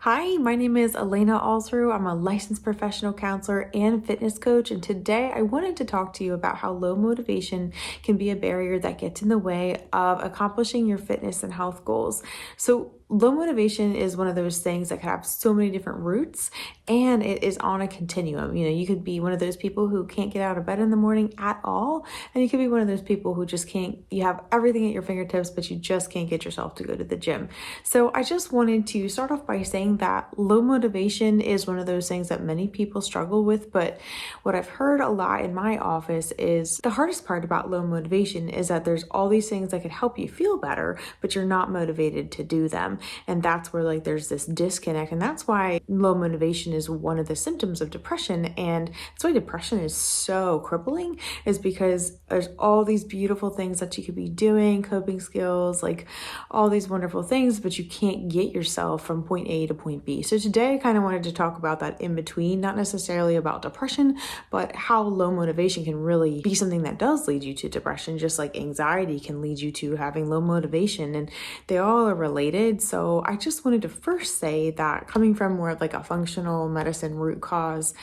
Hi, my name is Elena Alsru. I'm a licensed professional counselor and fitness coach, and today I wanted to talk to you about how low motivation can be a barrier that gets in the way of accomplishing your fitness and health goals. So, low motivation is one of those things that can have so many different roots, and it is on a continuum. You could be one of those people who can't get out of bed in the morning at all, and you could be one of those people who just can't, you have everything at your fingertips, but you just can't get yourself to go to the gym. So, I just wanted to start off by saying that low motivation is one of those things that many people struggle with, but what I've heard a lot in my office is the hardest part about low motivation is that there's all these things that could help you feel better, but you're not motivated to do them. And that's where there's this disconnect. And that's why low motivation is one of the symptoms of depression. And that's why depression is so crippling, is because there's all these beautiful things that you could be doing, coping skills, all these wonderful things, but you can't get yourself from point A to point B. So today I kind of wanted to talk about that in between, not necessarily about depression, but how low motivation can really be something that does lead you to depression, just like anxiety can lead you to having low motivation, and they all are related. So I just wanted to first say that coming from more of a functional medicine root cause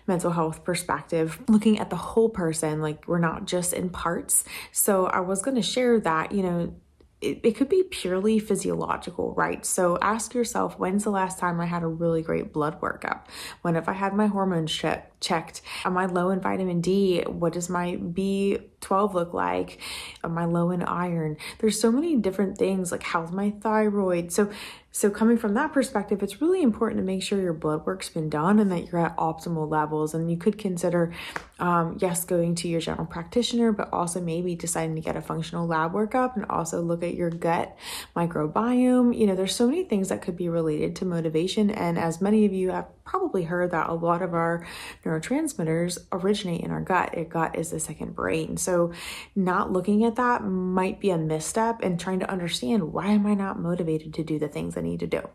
mental health perspective, looking at the whole person, we're not just in parts. So I was going to share that, it could be purely physiological, right? So ask yourself, when's the last time I had a really great blood workup? When have I had my hormones checked? Am I low in vitamin D? What does my B12 look like? Am I low in iron? There's so many different things, how's my thyroid? So coming from that perspective, it's really important to make sure your blood work's been done and that you're at optimal levels. And you could consider, yes, going to your general practitioner, but also maybe deciding to get a functional lab workup and also look at your gut microbiome. There's so many things that could be related to motivation. And as many of you have probably heard, that a lot of our neurotransmitters originate in our gut. Your gut is the second brain. So not looking at that might be a misstep, and trying to understand, why am I not motivated to do the things I need to do?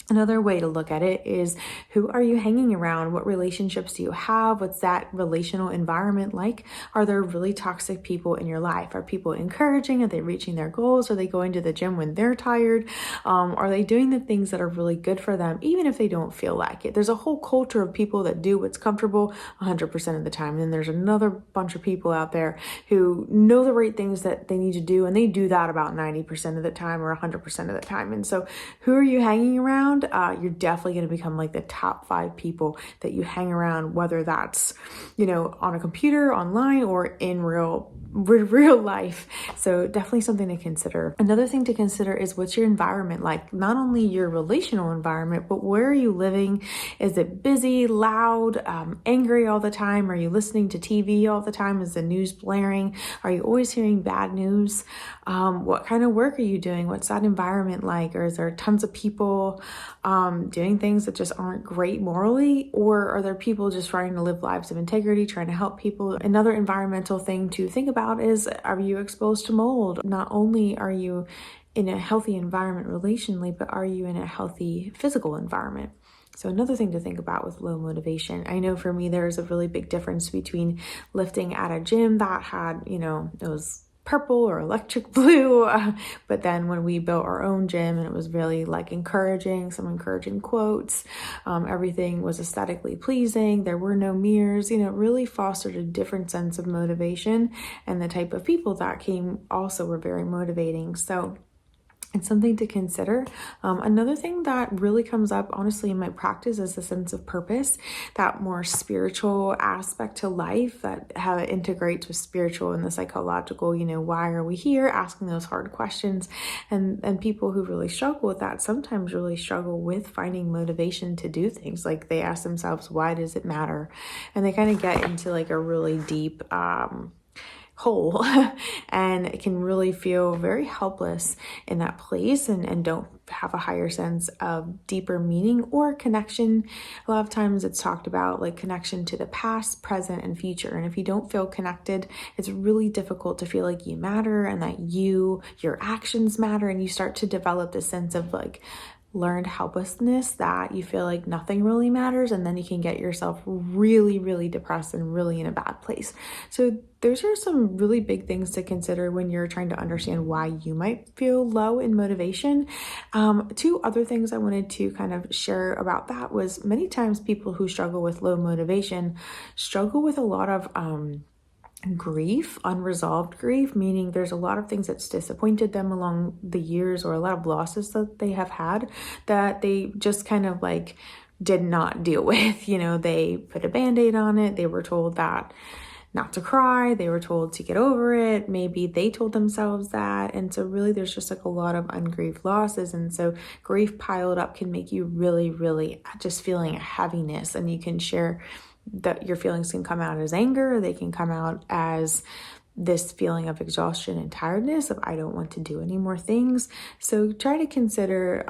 Another way to look at it is, who are you hanging around? What relationships do you have? What's that relational environment like? Are there really toxic people in your life? Are people encouraging? Are they reaching their goals? Are they going to the gym when they're tired? Are they doing the things that are really good for them, even if they don't feel like it? There's a whole culture of people that do what's comfortable 100% of the time. And then there's another bunch of people out there who know the right things that they need to do, and they do that about 90% of the time or 100% of the time. And so who are you hanging around? You're definitely going to become the top 5 people that you hang around, whether that's, on a computer, online, or in real life. So definitely something to consider. Another thing to consider is, what's your environment like? Not only your relational environment, but where are you living? Is it busy, loud, angry all the time? Are you listening to TV all the time? Is the news blaring? Are you always hearing bad news? What kind of work are you doing? What's that environment like? Or is there tons of people doing things that just aren't great morally? Or are there people just trying to live lives of integrity, trying to help people? Another environmental thing to think about is, are you exposed to mold? Not only are you in a healthy environment relationally, but are you in a healthy physical environment? So another thing to think about with low motivation, I know for me, there's a really big difference between lifting at a gym that had, it was purple or electric blue, but then when we built our own gym, and it was really encouraging, some encouraging quotes, everything was aesthetically pleasing, there were no mirrors, it really fostered a different sense of motivation, and the type of people that came also were very motivating. So it's something to consider. Another thing that really comes up, honestly, in my practice is the sense of purpose, that more spiritual aspect to life, that how it integrates with spiritual and the psychological, why are we here? Asking those hard questions. And people who really struggle with that sometimes really struggle with finding motivation to do things. They ask themselves, why does it matter? And they kind of get into a really deep hole and it can really feel very helpless in that place, and don't have a higher sense of deeper meaning or connection. A lot of times it's talked about connection to the past, present, and future. And if you don't feel connected, it's really difficult to feel like you matter and that your actions matter, and you start to develop this sense of learned helplessness that you feel like nothing really matters, and then you can get yourself really, really depressed and really in a bad place. So those are some really big things to consider when you're trying to understand why you might feel low in motivation. Two other things I wanted to kind of share about that was many times people who struggle with low motivation struggle with a lot of grief, unresolved grief, meaning there's a lot of things that's disappointed them along the years, or a lot of losses that they have had that they just kind of like did not deal with. They put a band-aid on it. They were told that not to cry. They were told to get over it. Maybe they told themselves that. And so really there's just like a lot of ungrieved losses. And so grief piled up can make you really, really just feeling a heaviness. And you can share that your feelings can come out as anger, or they can come out as this feeling of exhaustion and tiredness of I don't want to do any more things. So try to consider,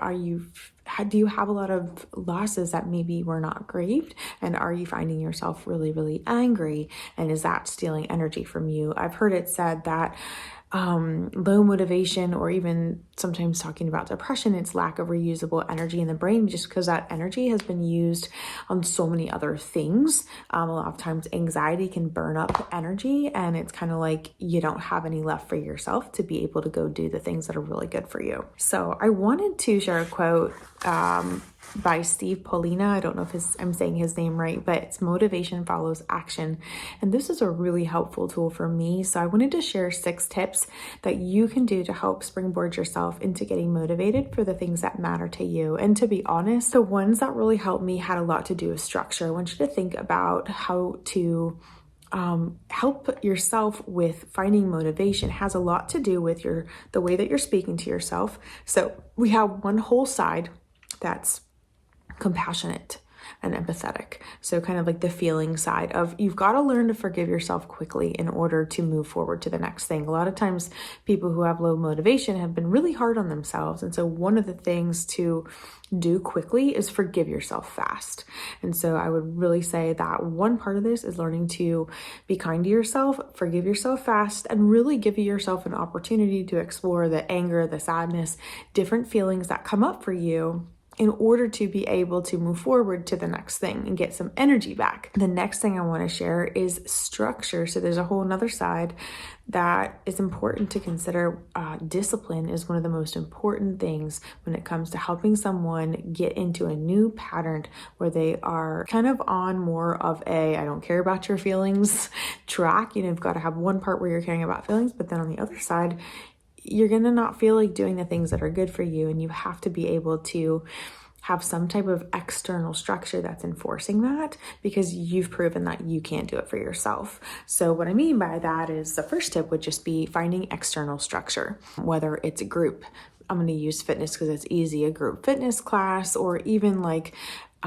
do you have a lot of losses that maybe were not grieved? And are you finding yourself really, really angry? And is that stealing energy from you? I've heard it said that low motivation, or even sometimes talking about depression, it's lack of reusable energy in the brain, just because that energy has been used on so many other things. A lot of times anxiety can burn up energy, and it's kind of like you don't have any left for yourself to be able to go do the things that are really good for you. So I wanted to share a quote by Steve Polina. I don't know if I'm saying his name right, but it's motivation follows action. And this is a really helpful tool for me. So I wanted to share 6 tips that you can do to help springboard yourself into getting motivated for the things that matter to you. And to be honest, the ones that really helped me had a lot to do with structure. I want you to think about how to help yourself with finding motivation. It has a lot to do with the way that you're speaking to yourself. So we have one whole side that's compassionate and empathetic. So kind of like the feeling side of you've got to learn to forgive yourself quickly in order to move forward to the next thing. A lot of times people who have low motivation have been really hard on themselves. And so one of the things to do quickly is forgive yourself fast. And so I would really say that one part of this is learning to be kind to yourself, forgive yourself fast, and really give yourself an opportunity to explore the anger, the sadness, different feelings that come up for you in order to be able to move forward to the next thing and get some energy back. The next thing I want to share is structure. So there's a whole nother side that is important to consider. Discipline is one of the most important things when it comes to helping someone get into a new pattern where they are kind of on more of a I don't care about your feelings track. You've got to have one part where you're caring about feelings, but then on the other side, you're going to not feel like doing the things that are good for you. And you have to be able to have some type of external structure that's enforcing that, because you've proven that you can't do it for yourself. So what I mean by that is the first tip would just be finding external structure, whether it's a group. I'm going to use fitness because it's easy, a group fitness class, or even like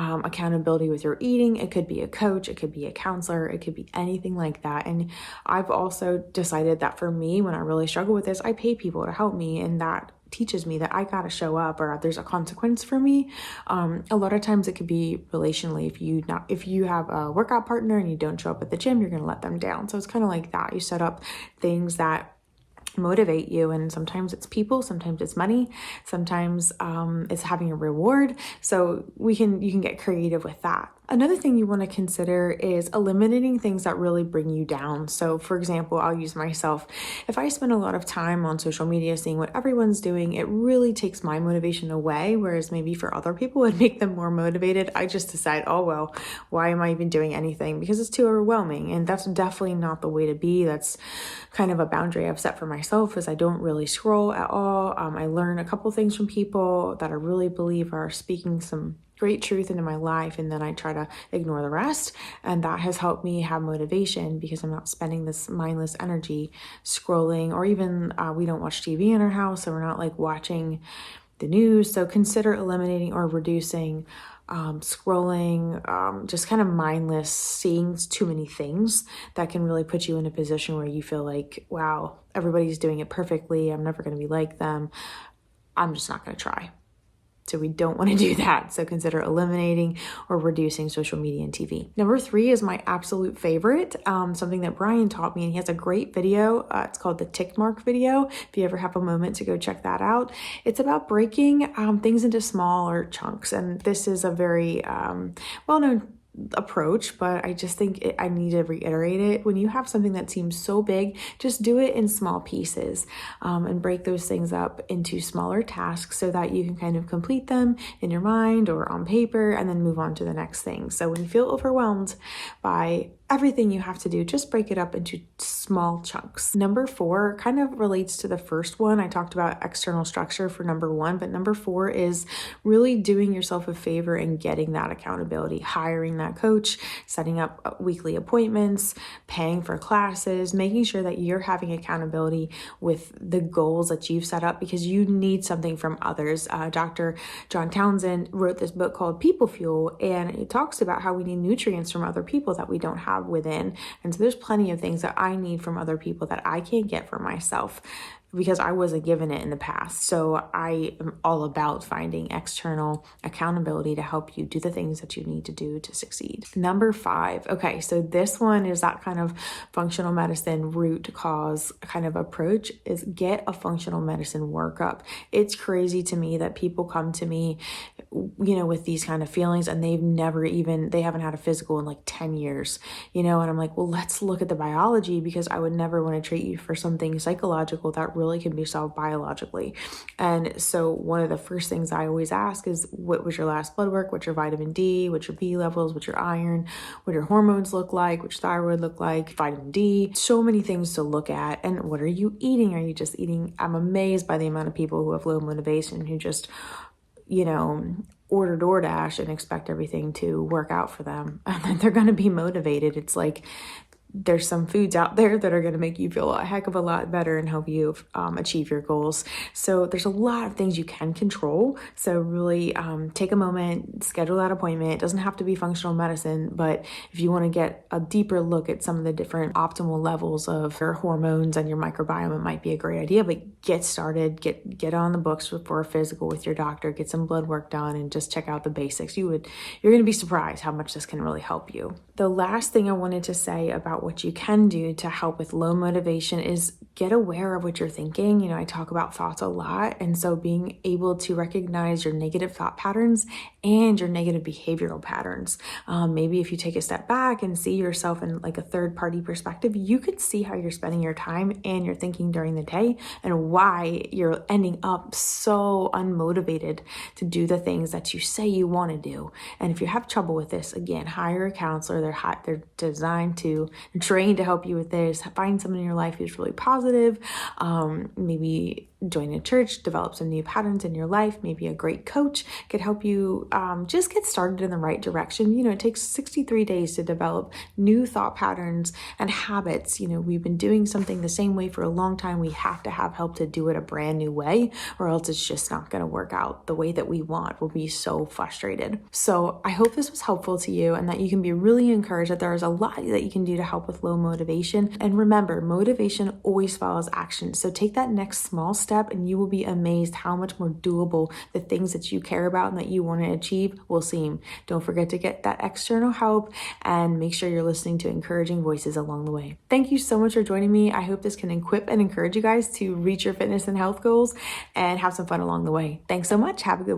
accountability with your eating. It could be a coach, it could be a counselor, it could be anything like that. And I've also decided that for me, when I really struggle with this, I pay people to help me, and that teaches me that I gotta show up, or there's a consequence for me. A lot of times it could be relationally. If you have a workout partner and you don't show up at the gym, you're gonna let them down. So it's kind of like that. You set up things that motivate you, and sometimes it's people, sometimes it's money, sometimes it's having a reward. So you can get creative with that. Another thing you want to consider is eliminating things that really bring you down. So for example, I'll use myself. If I spend a lot of time on social media seeing what everyone's doing, it really takes my motivation away, whereas maybe for other people it'd make them more motivated. I just decide, oh well, why am I even doing anything? Because it's too overwhelming. And that's definitely not the way to be. That's kind of a boundary I've set for myself, is I don't really scroll at all. I learn a couple things from people that I really believe are speaking some great truth into my life, and then I try to ignore the rest. And that has helped me have motivation, because I'm not spending this mindless energy scrolling, or even we don't watch TV in our house, so we're not like watching the news. So consider eliminating or reducing scrolling, just kind of mindless, seeing too many things that can really put you in a position where you feel like, wow, everybody's doing it perfectly. I'm never going to be like them. I'm just not going to try. So we don't want to do that. So consider eliminating or reducing social media and TV. Number 3 is my absolute favorite, something that Brian taught me, and he has a great video. It's called the tick mark video. If you ever have a moment to go check that out, it's about breaking things into smaller chunks. And this is a very well-known approach, but I just think I need to reiterate it. When you have something that seems so big, just do it in small pieces and break those things up into smaller tasks so that you can kind of complete them in your mind or on paper and then move on to the next thing. So when you feel overwhelmed by everything you have to do, just break it up into small chunks. Number 4 kind of relates to the first one. I talked about external structure for number 1, but number 4 is really doing yourself a favor and getting that accountability, hiring that coach, setting up weekly appointments, paying for classes, making sure that you're having accountability with the goals that you've set up, because you need something from others. Dr. John Townsend wrote this book called People Fuel, and it talks about how we need nutrients from other people that we don't have within. And so there's plenty of things that I need from other people that I can't get for myself because I wasn't given it in the past. So I am all about finding external accountability to help you do the things that you need to do to succeed. Number 5. Okay, so this one is that kind of functional medicine root cause kind of approach, is get a functional medicine workup. It's crazy to me that people come to me, with these kind of feelings, and they haven't had a physical in like 10 years, and I'm like, well, let's look at the biology, because I would never want to treat you for something psychological that really can be solved biologically. And so one of the first things I always ask is, what was your last blood work? What's your vitamin D? What's your B levels? What's your iron? What your hormones look like? What's thyroid look like? Vitamin D. So many things to look at. And what are you eating? Are you just eating? I'm amazed by the amount of people who have low motivation who just order DoorDash and expect everything to work out for them, and then they're going to be motivated. It's like there's some foods out there that are going to make you feel a heck of a lot better and help you achieve your goals. So there's a lot of things you can control. So really take a moment, schedule that appointment. It doesn't have to be functional medicine, but if you want to get a deeper look at some of the different optimal levels of your hormones and your microbiome, it might be a great idea. But get started, get on the books for a physical with your doctor, get some blood work done, and just check out the basics. You're going to be surprised how much this can really help you. The last thing I wanted to say about what you can do to help with low motivation is get aware of what you're thinking. I talk about thoughts a lot. And so being able to recognize your negative thought patterns and your negative behavioral patterns. Maybe if you take a step back and see yourself in like a third party perspective, you could see how you're spending your time and your thinking during the day and why you're ending up so unmotivated to do the things that you say you want to do. And if you have trouble with this, again, hire a counselor. They're trained to help you with this. Find someone in your life who's really positive. Maybe join a church, develop some new patterns in your life. Maybe a great coach could help you just get started in the right direction. It takes 63 days to develop new thought patterns and habits. We've been doing something the same way for a long time. We have to have help to do it a brand new way, or else it's just not going to work out the way that we want. We'll be so frustrated. So I hope this was helpful to you and that you can be really encouraged that there is a lot that you can do to help with low motivation. And remember, motivation always follows action. So take that next small step and you will be amazed how much more doable the things that you care about and that you want to achieve will seem. Don't forget to get that external help and make sure you're listening to encouraging voices along the way. Thank you so much for joining me. I hope this can equip and encourage you guys to reach your fitness and health goals and have some fun along the way. Thanks so much. Have a good one.